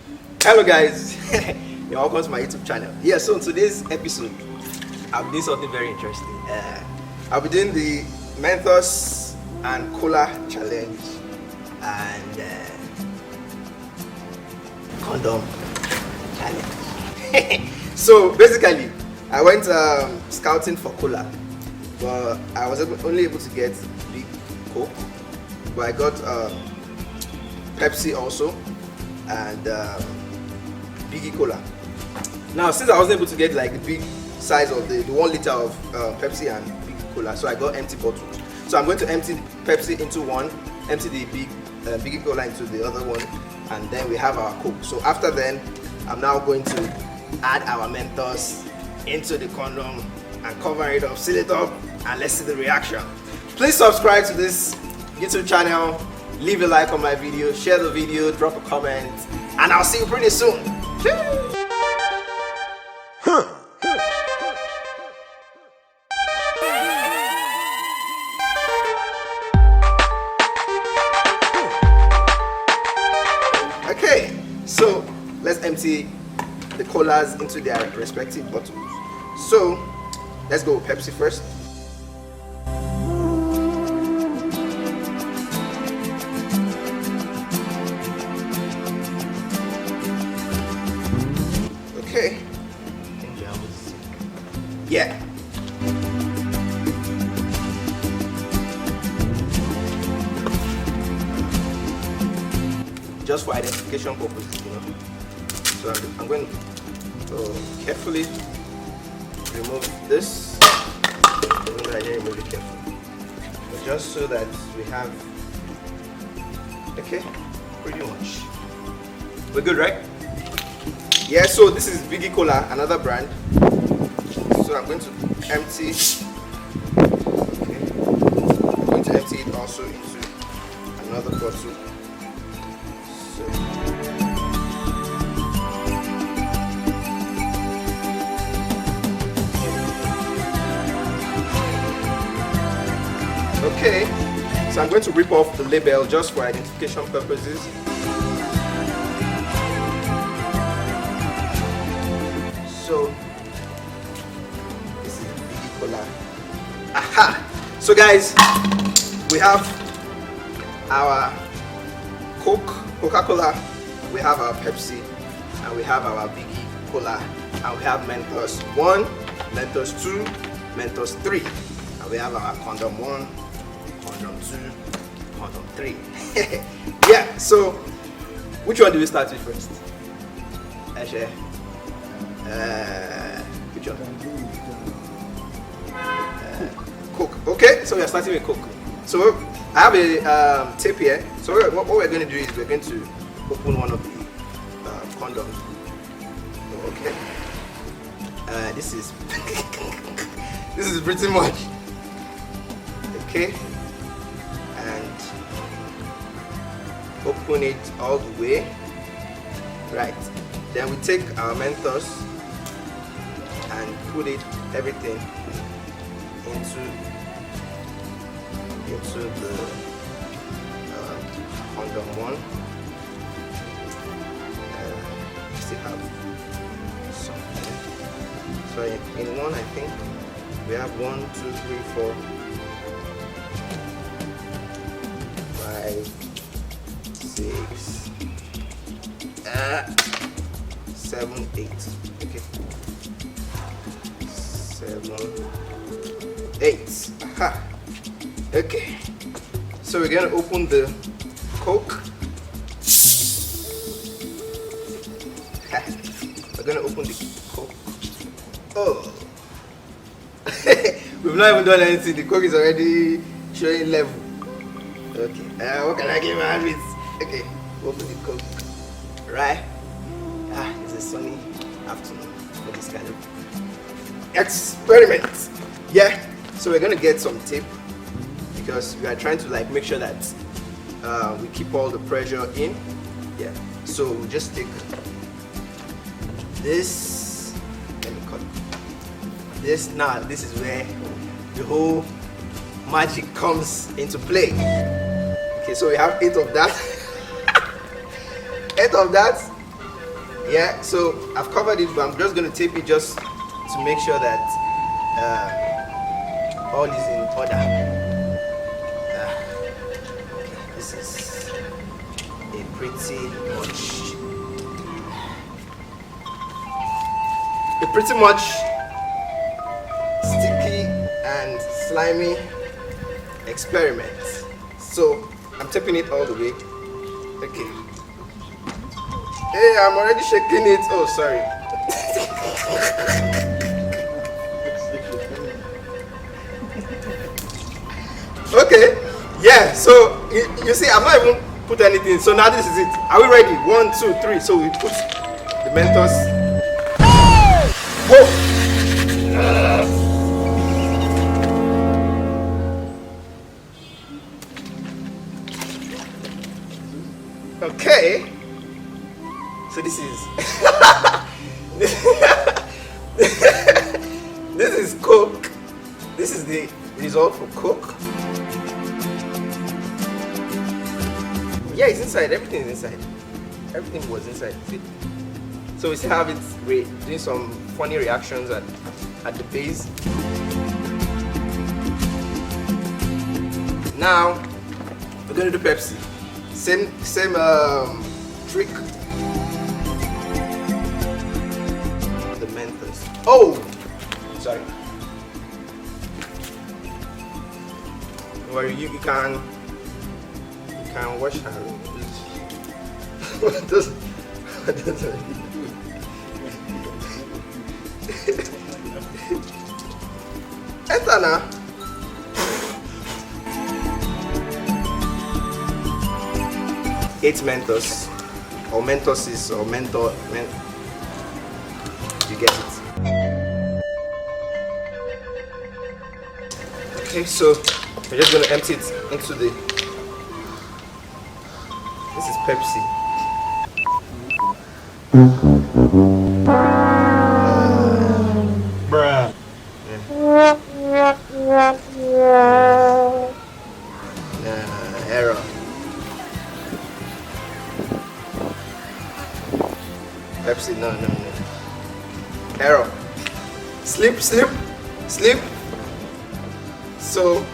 Hello guys, you're welcome to my YouTube channel. Yeah, so in today's episode, I'll be doing something very interesting. I'll be doing the Mentos and Cola challenge and condom challenge. So basically, I went scouting for cola, but I was only able to get big Coke, but I got Pepsi also and Biggie Cola. Now, since I wasn't able to get like the big size of the 1 liter of Pepsi and Biggie Cola, so I got empty bottles. So I'm going to empty Pepsi into one, empty the Biggie Cola into the other one, and then we have our Coke. So after then, I'm now going to add our Mentos into the condom and cover it up, seal it up, and let's see the reaction. Please subscribe to this YouTube channel, leave a like on my video, share the video, drop a comment, and I'll see you pretty soon. Okay, so let's empty the colas into their respective bottles. So let's go with Pepsi first. Okay. Yeah. Just for identification purposes, you know. So I'm going to carefully remove this. I didn't remove it carefully, but just so that we have. Okay, pretty much. We're good, right? Yeah. So this is Biggie Cola, another brand. So I'm going to empty. Okay. I'm going to empty it also into another bottle. Okay, so I'm going to rip off the label just for identification purposes. So this is Biggie Cola. Aha! So guys, we have our Coca-Cola, we have our Pepsi, and we have our Biggie Cola, and we have Mentos 1, Mentos 2, Mentos 3, and we have our Condom 1, Condom 2, Condom 3. Yeah, so which one do we start with first? Ashe? Which one? Coke. Okay, so we are starting with Coke. So I have a tape here. So what we're going to do is we're going to open one of the condoms. Okay. This is this is pretty much okay. And open it all the way. Right. Then we take our Mentos and put everything into the condom one. Still have something. So in one, I think we have 1, 2, 3, 4, 5, 6, 7, 8. Okay. 7, 8. Aha. Okay. So we're gonna open the Coke. We're gonna open the Coke. Oh. We've not even done anything. The Coke is already showing level. Okay. What can I get my hand with? Okay. Open the Coke. Right. It's a sunny afternoon for this kind of experiment. Yeah. So we're gonna get some tape because we are trying to like make sure that we keep all the pressure in. Yeah. So we'll just take this. Let me cut this. Now this is where the whole magic comes into play. Okay, so we have 8 of that. 8 of that. Yeah, so I've covered it, but I'm just going to tape it just to make sure that all is in order. This is a pretty much sticky and slimy experiment. So I'm taping it all the way. Okay. Hey, I'm already shaking it. Oh, sorry. Okay. Yeah. So you see, I've not even put anything. So now this is it. Are we ready? 1, 2, 3. So we put the Mentos. Whoa. Okay. So this is this is Coke. This is the result for Coke. Yeah, it's inside. Everything is inside. Everything was inside. See? So we still have it doing some funny reactions at the base. Now we're gonna do Pepsi. Same trick. The Mentos. Oh, sorry. Don't worry, you can wash her. What does enter now. It's Mentos, or Mentosis, or you get it. Okay, so we're just gonna empty it into the. This is Pepsi. Bruh. Error. Pepsi, no. Error. Sleep. So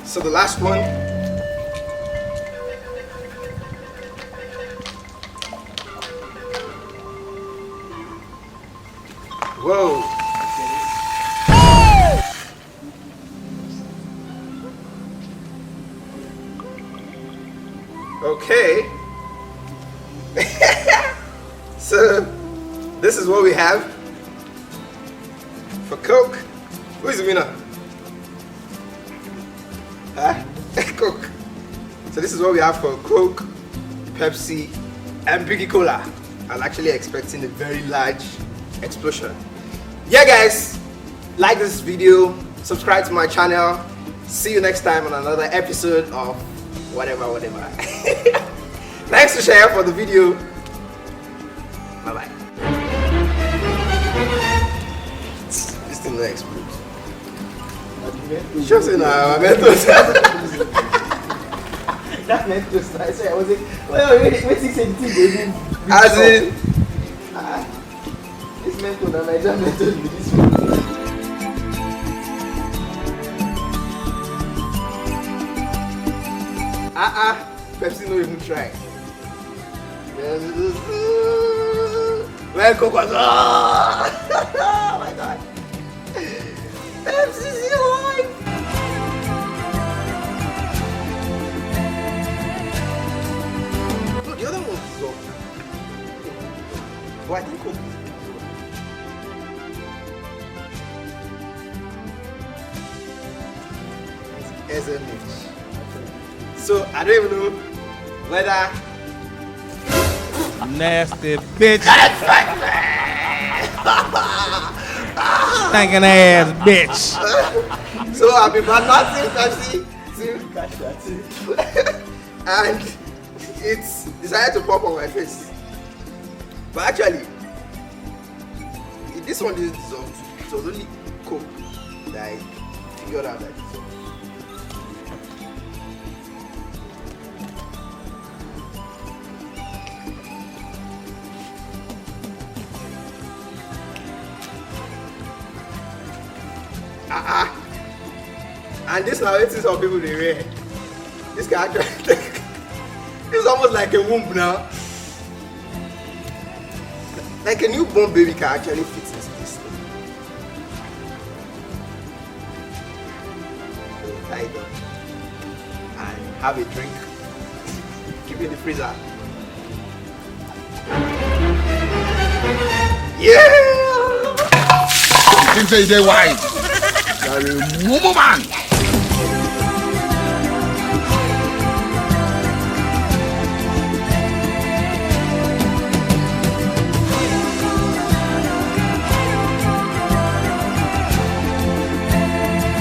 so the last one. Whoa. Okay. So this is what we have for Coke. Who is the winner? Huh? Coke. So this is what we have for Coke, Pepsi, and Biggie Cola. I was actually expecting a very large explosion. Yeah guys, like this video, subscribe to my channel. See you next time on another episode of whatever. Thanks to share for the video. Bye bye. This thing will explode. Just in our Mentos. That Mentos, I say I was like, wait, he said the thing they do. As in, this Mentos and Nigerian Mentos with this one. Pepsi no even try. Well, Coke was. Oh my god. Pepsi's your life. No, the other one was soft. But I think Coke is SMH. So I don't even know whether Nasty bitch. Stinking ass bitch. So I'll be balancing Pepsi to and it decided to pop on my face. But actually, this one didn't dissolve. It was only Coke that I figured out that dissolved. And this now it is some people they wear. This can actually it's almost like a womb now. Like a newborn baby can actually fit into this thing. So tie it up and have a drink. Keep it in the freezer. Yeah! You think say they wise? You're a mumu man.